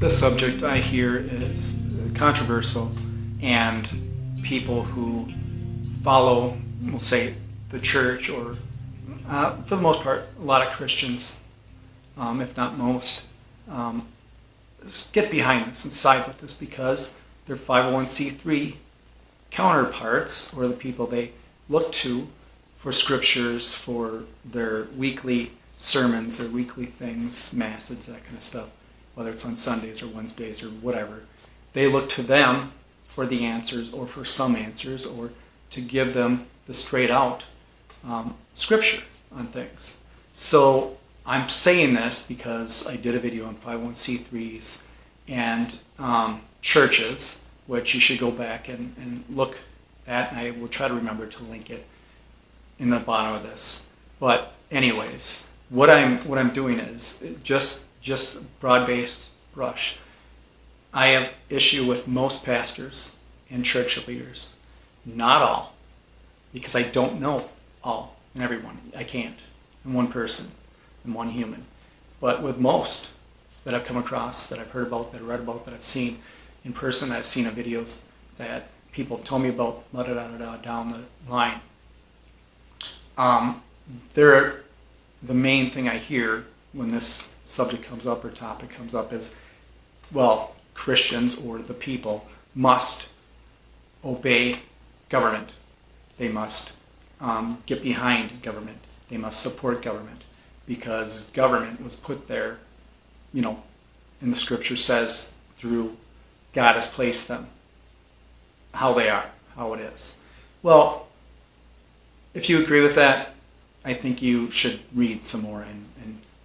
the subject I hear is controversial, and people who follow, we'll say, the church, or for the most part, a lot of Christians, if not most, get behind this and side with this because their 501c3 counterparts, or the people they look to for scriptures, for their weekly sermons, their weekly things, masses, that kind of stuff, whether it's on Sundays or Wednesdays or whatever, they look to them for the answers, or for some answers, or to give them the straight out scripture on things. So I'm saying this because I did a video on 501c3s and churches, which you should go back and look at, and I will try to remember to link it in the bottom of this. But anyways, what I'm doing is just broad-based brush. I have issue with most pastors and church leaders. Not all, because I don't know all and everyone. I can't. I'm one person. I'm one human. But with most that I've come across, that I've heard about, that I've read about, that I've seen in person, that I've seen in videos, that people have told me about, down the line, the main thing I hear when this subject comes up or topic comes up is, well, Christians or the people must obey government. They must get behind government. They must support government because government was put there, in the scripture says, through God has placed them, how they are, how it is. Well, if you agree with that, I think you should read some more and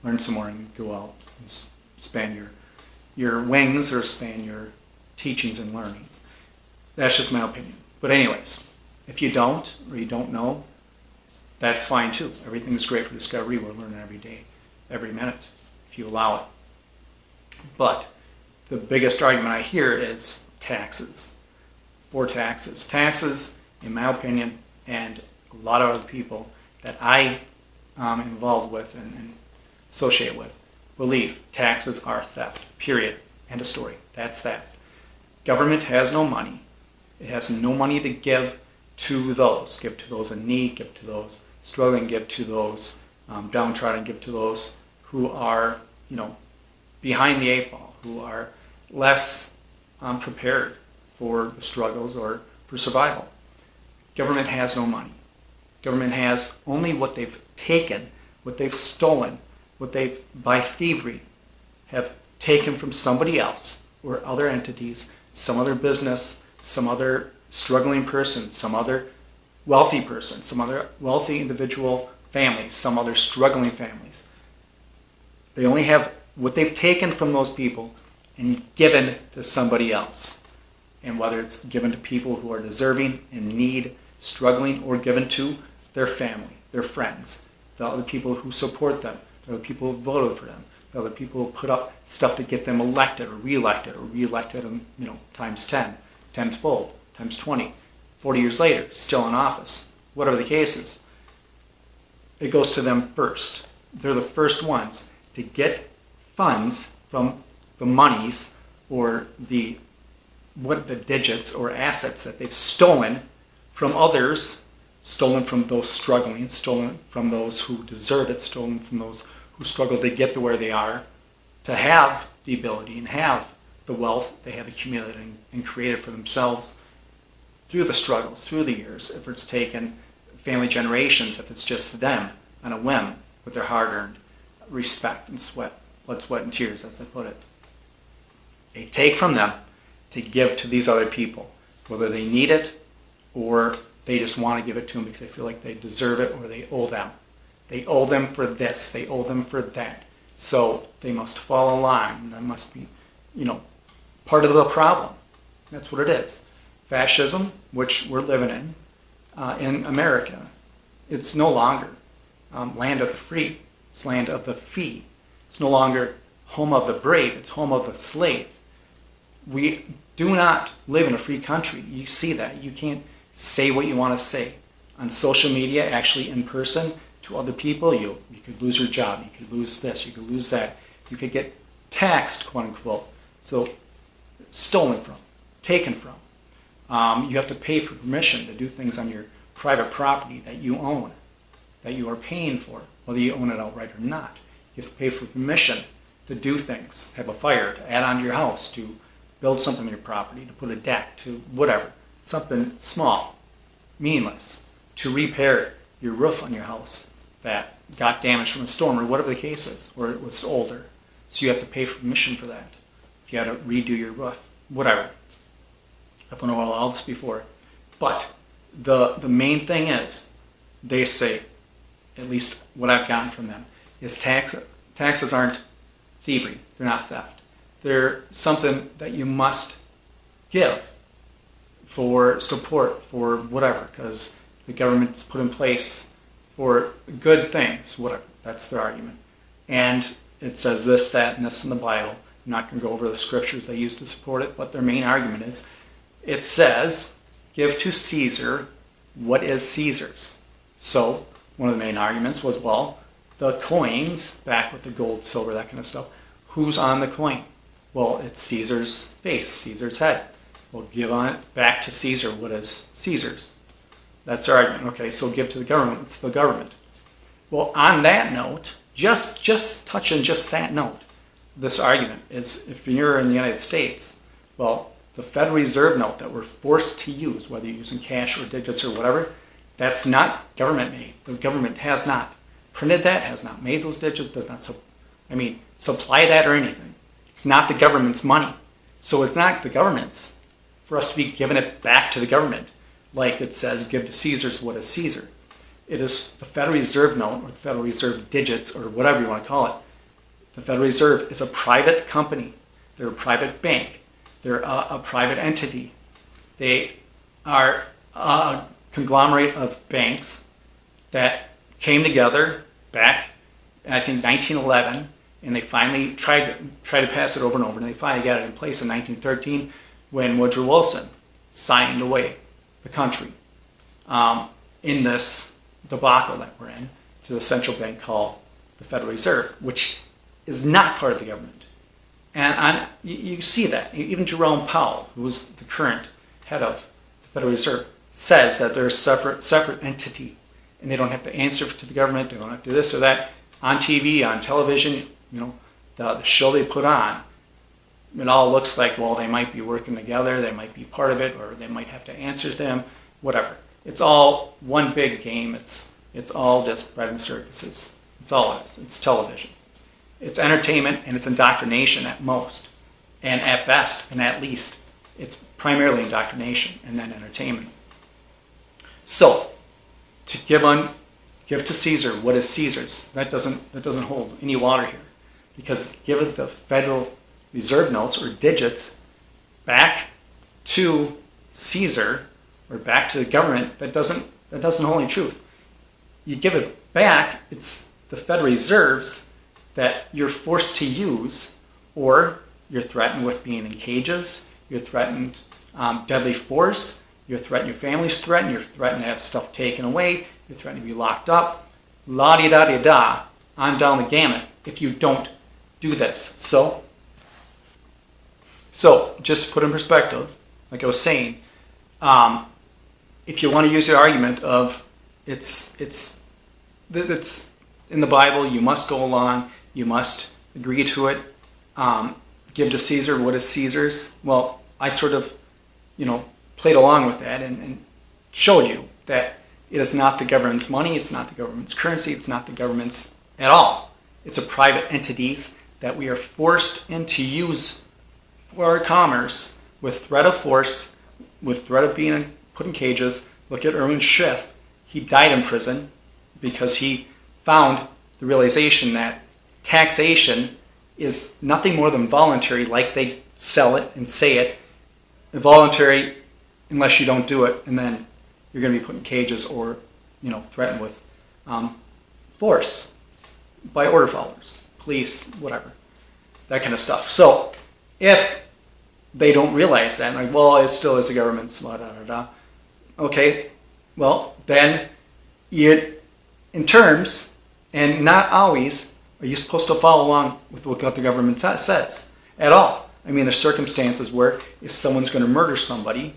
learn some more and go out and span your wings, or span your teachings and learnings. That's just my opinion. But anyways, if you don't, or you don't know, that's fine too. Everything's great for discovery. We're learning every day, every minute, if you allow it. But the biggest argument I hear is taxes. For taxes. Taxes, in my opinion, and a lot of other people that I am involved with and associate with, believe taxes are theft. Period. End of story. That's that. Government has no money. It has no money to give to those. Give to those in need, give to those struggling, give to those downtrodden, give to those who are, behind the eight ball, who are less prepared for the struggles or for survival. Government has no money. Government has only what they've taken, what they've stolen, what they've, by thievery, have taken from somebody else or other entities, some other business, some other struggling person, some other wealthy person, some other wealthy individual families, some other struggling families. They only have what they've taken from those people and given to somebody else. And whether it's given to people who are deserving, in need, struggling, or given to their family, their friends, the other people who support them, the other people who voted for them, the other people who put up stuff to get them elected or reelected and, times 10, tenfold, times 20, 40 years later, still in office, whatever the case is. It goes to them first. They're the first ones to get funds from the monies or the digits or assets that they've stolen from others, stolen from those struggling, stolen from those who deserve it, stolen from those who struggle to get to where they are, to have the ability and have the wealth they have accumulated and created for themselves through the struggles, through the years, if it's taken family generations, if it's just them on a whim with their hard-earned respect and sweat, blood, sweat, and tears, as they put it. They take from them to give to these other people, whether they need it or they just want to give it to them because they feel like they deserve it or they owe them. They owe them for this. They owe them for that. So they must fall in line. That must be, part of the problem. That's what it is. Fascism, which we're living in America, it's no longer land of the free. It's land of the fee. It's no longer home of the brave. It's home of the slave. We do not live in a free country. You see that. You can't say what you want to say. On social media, actually in person, to other people, you could lose your job. You could lose this. You could lose that. You could get taxed, quote unquote. So stolen from, taken from. You have to pay for permission to do things on your private property that you own, that you are paying for, whether you own it outright or not. You have to pay for permission to do things, have a fire, to add on to your house, to build something on your property, to put a deck, to whatever. Something small, meaningless, to repair your roof on your house that got damaged from a storm or whatever the case is, or it was older. So you have to pay for permission for that. If you had to redo your roof, whatever. I've went over all this before. But the main thing is, they say, at least what I've gotten from them, is taxes aren't thievery. They're not theft. They're something that you must give for support, for whatever, because the government's put in place for good things, whatever. That's their argument. And it says this, that, and this in the Bible. I'm not going to go over the scriptures they use to support it, but their main argument is, it says, give to Caesar what is Caesar's. So one of the main arguments was, well, the coins, back with the gold, silver, that kind of stuff, who's on the coin? Well, it's Caesar's face, Caesar's head. Well, give on it back to Caesar what is Caesar's. That's their argument. Okay, so give to the government. It's the government. Well, on that note, just touching just that note, this argument is, if you're in the United States, well, the Federal Reserve note that we're forced to use, whether you're using cash or digits or whatever, that's not government made. The government has not printed that, has not made those digits, does not supply that or anything. It's not the government's money. So it's not the government's for us to be giving it back to the government. Like it says, give to Caesar's what is Caesar. It is the Federal Reserve note, or the Federal Reserve digits, or whatever you want to call it. The Federal Reserve is a private company. They're a private bank. They're a private entity. They are a conglomerate of banks that came together back in, I think, 1911, and they finally tried to pass it over and over, and they finally got it in place in 1913 when Woodrow Wilson signed away the country in this debacle that we're in to the central bank called the Federal Reserve, which is not part of the government. And you see that. Even Jerome Powell, who was the current head of the Federal Reserve, says that they're a separate entity, and they don't have to answer to the government, they don't have to do this or that. On TV, on television, the show they put on, it all looks like, well, they might be working together, they might be part of it, or they might have to answer to them, whatever. It's all one big game. It's all just bread and circuses. It's all it is. It's television. It's entertainment, and it's indoctrination at most. And at best, and at least, it's primarily indoctrination and then entertainment. So, to give to Caesar what is Caesar's, that doesn't hold any water here. Because give the Federal Reserve notes or digits back to Caesar or back to the government, that doesn't hold any truth. You give it back, it's the Federal Reserves that you're forced to use, or you're threatened with being in cages, you're threatened deadly force, you're threatened, your family's threatened, you're threatened to have stuff taken away, you're threatened to be locked up, la-di-da-di-da, on down the gamut if you don't do this. So just to put in perspective, like I was saying, if you want to use the argument of it's in the Bible, you must go along, you must agree to it, give to Caesar what is Caesar's. Well, I sort of, played along with that and showed you that it is not the government's money, it's not the government's currency, it's not the government's at all. It's a private entities that we are forced into use for our commerce with threat of force, with threat of being put in cages. Look at Irwin Schiff. He died in prison because he found the realization that taxation is nothing more than voluntary, like they sell it and say it, voluntary unless you don't do it, and then you're going to be put in cages or threatened with force by order followers, police, whatever, that kind of stuff. So if they don't realize that, like, well, it still is the government's, blah, blah, blah, blah. Okay, well, then in terms, and not always, are you supposed to follow along with what the government says at all. I mean, there's circumstances where if someone's going to murder somebody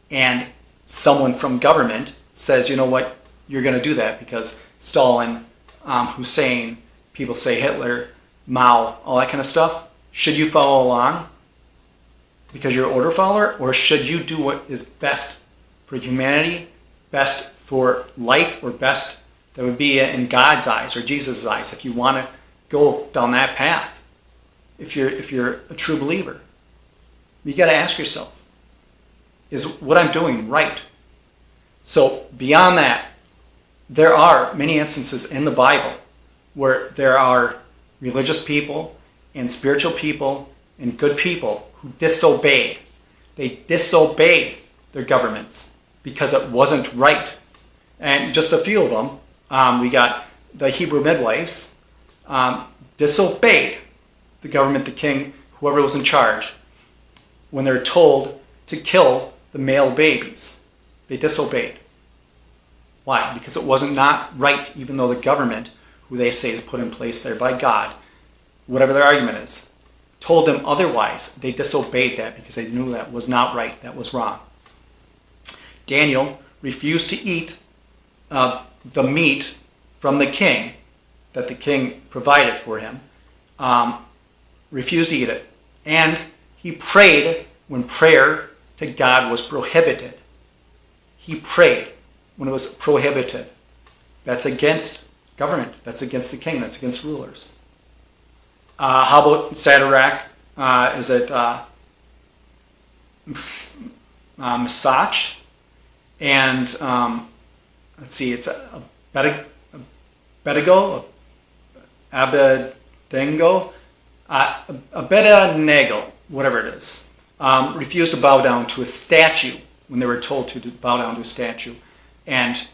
and someone from government says, you know what, you're going to do that because Stalin, Hussein, people say Hitler, Mao, all that kind of stuff, should you follow along because you're an order follower, or should you do what is best for humanity, best for life, or best that would be in God's eyes or Jesus' eyes if you want to go down that path? If you're a true believer, you got to ask yourself, is what I'm doing right? So beyond that, there are many instances in the Bible where there are religious people and spiritual people and good people who disobeyed. They disobeyed their governments because it wasn't right. And just a few of them, we got the Hebrew midwives disobeyed the government, the king, whoever was in charge, when they're told to kill the male babies. They disobeyed. Why? Because it wasn't not right, even though the government, who they say they put in place there by God, whatever their argument is, told them otherwise. They disobeyed that because they knew that was not right, that was wrong. Daniel refused to eat the meat from the king that the king provided for him, refused to eat it. And he prayed when prayer to God was prohibited. He prayed when it was prohibited. That's against government. That's against the king. That's against rulers. How about Sadrach? Is it Meshach? And let's see, it's Abednego, Abednego, whatever it is, refused to bow down to a statue when they were told to bow down to a statue and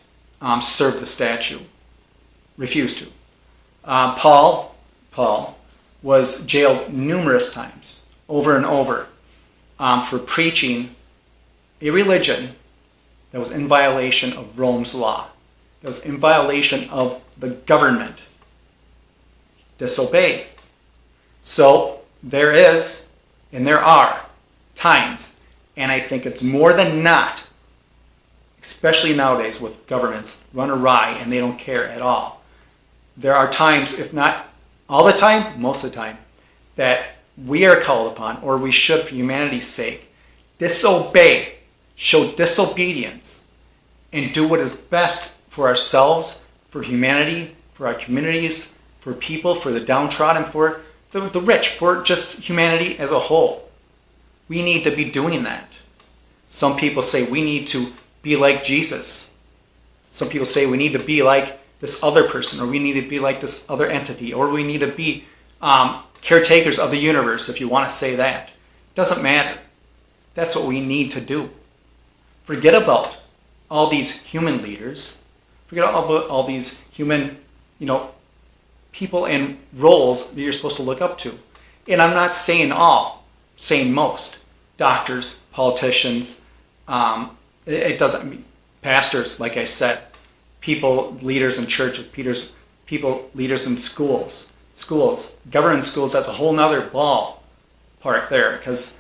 serve the statue. Refused to. Paul was jailed numerous times, over and over, for preaching a religion that was in violation of Rome's law, that was in violation of the government. Disobeyed. So there is, and there are, times, and I think it's more than not, especially nowadays with governments run awry and they don't care at all. There are times, if not all the time, most of the time, that we are called upon, or we should for humanity's sake, disobey, show disobedience, and do what is best for ourselves, for humanity, for our communities, for people, for the downtrodden, for the rich, for just humanity as a whole. We need to be doing that. Some people say we need to be like Jesus. Some people say we need to be like this other person, or we need to be like this other entity, or we need to be caretakers of the universe, if you want to say that. Doesn't matter. That's what we need to do. Forget about all these human leaders. Forget about all these human, people and roles that you're supposed to look up to. And I'm not saying all, saying most. Doctors, politicians, it doesn't mean pastors, like I said, people, leaders in churches, people, leaders in schools, government schools, that's a whole nother ball park there. Because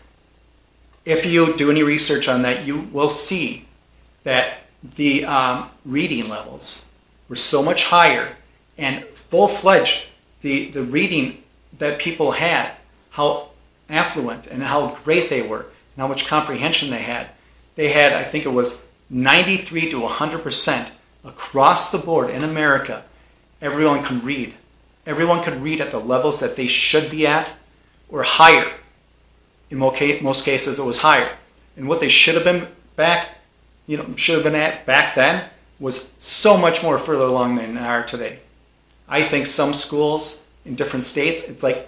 if you do any research on that, you will see that the reading levels were so much higher, and full-fledged, the reading that people had, how affluent and how great they were, and how much comprehension they had. They had, I think it was 93 to 100% across the board in America. Everyone could read. Everyone could read at the levels that they should be at, or higher. In most cases, it was higher. And what they should have been at back then was so much more further along than they are today. I think some schools in different states, it's like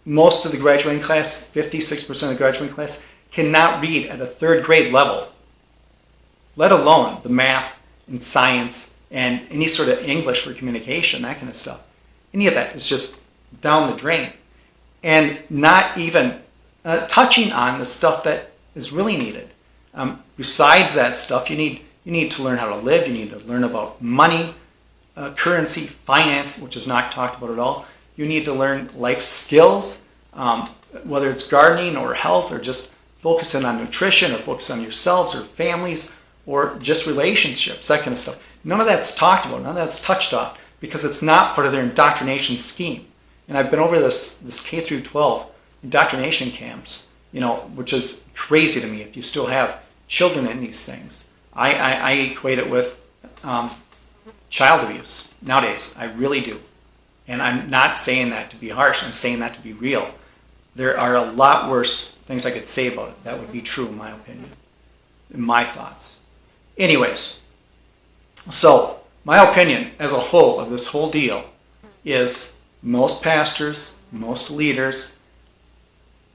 most of the graduating class, 56% of the graduating class, cannot read at a third grade level, let alone the math and science and any sort of English for communication, that kind of stuff. Any of that is just down the drain. And not even touching on the stuff that is really needed. Besides that stuff, you need to learn how to live. You need to learn about money, currency, finance, which is not talked about at all. You need to learn life skills, whether it's gardening or health or just focusing on nutrition or focus on yourselves or families or just relationships, that kind of stuff. None of that's talked about, none of that's touched on because it's not part of their indoctrination scheme. And I've been over this K through 12 indoctrination camps, which is crazy to me if you still have children in these things. I equate it with child abuse nowadays. I really do. And I'm not saying that to be harsh. I'm saying that to be real. There are a lot worse things I could say about it. That would be true in my opinion, in my thoughts. Anyways, so my opinion as a whole of this whole deal is most pastors, most leaders,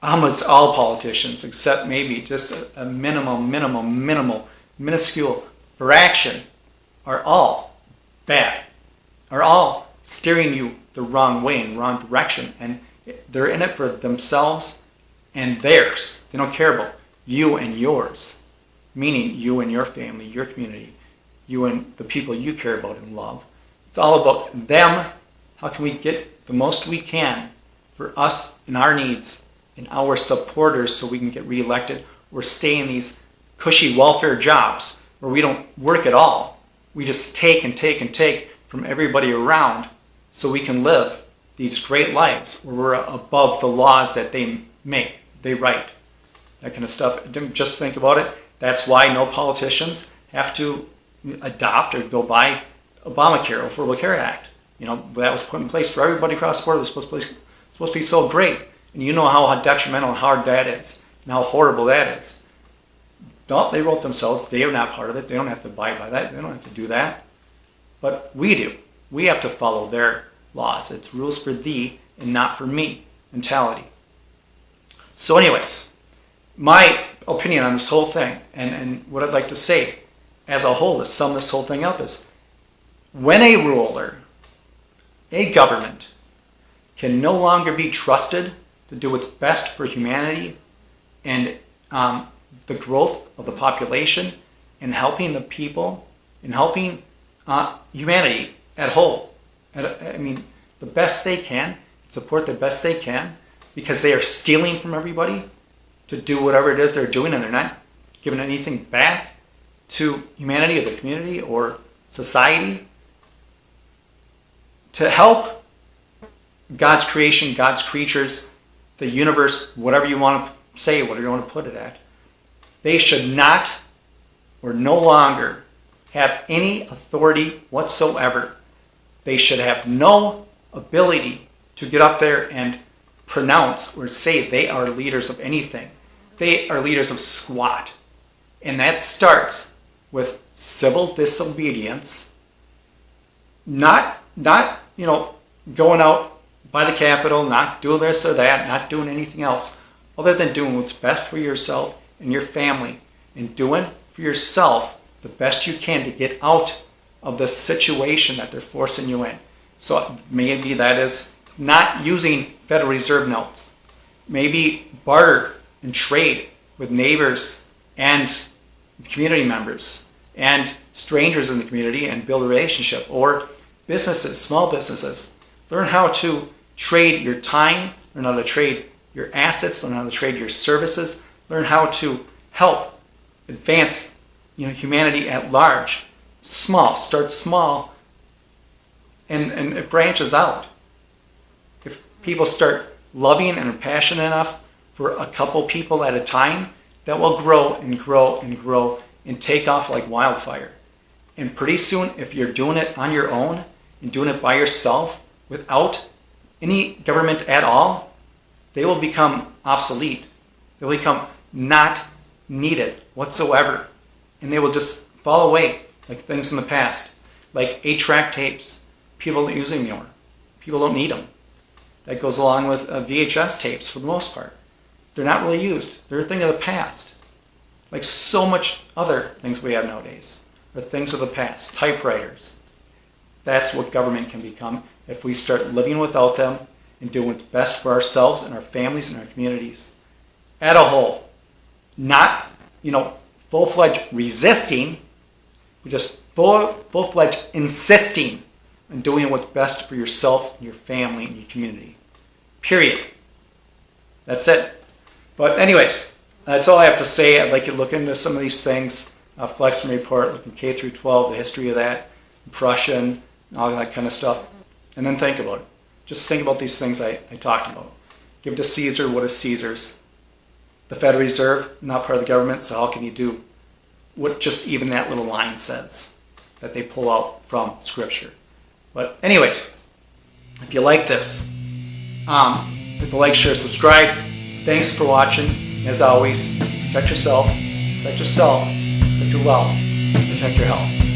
almost all politicians, except maybe just a minuscule fraction, are all bad, are all steering you the wrong way, in the wrong direction, and they're in it for themselves and theirs. They don't care about you and yours, meaning you and your family, your community, you and the people you care about and love. It's all about them. How can we get the most we can for us and our needs and our supporters so we can get reelected or stay in these cushy welfare jobs where we don't work at all. We just take and take and take from everybody around so we can live these great lives where we're above the laws that they make, they write, that kind of stuff. Just think about it. That's why no politicians have to adopt or go by Obamacare, Affordable Care Act. That was put in place for everybody across the board. It was supposed to be so great. And you know how detrimental and hard that is and how horrible that is. They wrote themselves. They are not part of it. They don't have to abide by that. They don't have to do that. But we do. We have to follow their laws. It's rules for thee and not for me mentality. So anyways, my opinion on this whole thing and what I'd like to say as a whole to sum this whole thing up is when a ruler, a government, can no longer be trusted to do what's best for humanity and the growth of the population and helping the people and helping humanity at whole. The best they can, support the best they can, because they are stealing from everybody to do whatever it is they're doing and they're not giving anything back to humanity or the community or society to help God's creation, God's creatures, the universe, whatever you want to say, whatever you want to put it at. They should not or no longer have any authority whatsoever. They should have no ability to get up there and pronounce or say they are leaders of anything. They are leaders of squat. And that starts with civil disobedience, not going out by the Capitol, not doing this or that, not doing anything else other than doing what's best for yourself and your family and doing for yourself the best you can to get out of the situation that they're forcing you in. So maybe that is not using Federal Reserve notes. Maybe barter and trade with neighbors and community members and strangers in the community and build a relationship. Or businesses, small businesses. Learn how to trade your time, learn how to trade your assets, learn how to trade your services, learn how to help advance humanity at large. Start small, and it branches out. If people start loving and are passionate enough for a couple people at a time, that will grow and grow and grow and take off like wildfire. And pretty soon, if you're doing it on your own and doing it by yourself without any government at all, they will become obsolete. They will become not needed whatsoever. And they will just fall away like things in the past, like 8-track tapes. People don't use them anymore. People don't need them. That goes along with VHS tapes for the most part. They're not really used. They're a thing of the past. Like so much other things we have nowadays are things of the past. Typewriters. That's what government can become if we start living without them and doing what's best for ourselves and our families and our communities at a whole. Not, full-fledged resisting, but just full-fledged insisting on doing what's best for yourself and your family and your community. Period. That's it. But anyways, that's all I have to say. I'd like you to look into some of these things. Flexen Report, looking K through 12, the history of that, Prussian, all that kind of stuff. And then think about it. Just think about these things I talked about. Give to Caesar what is Caesar's. The Federal Reserve, not part of the government, so how can you do what just even that little line says that they pull out from Scripture? But anyways, if you like this, hit the like, share, subscribe. Thanks for watching. As always, protect yourself, protect your wealth, protect your health.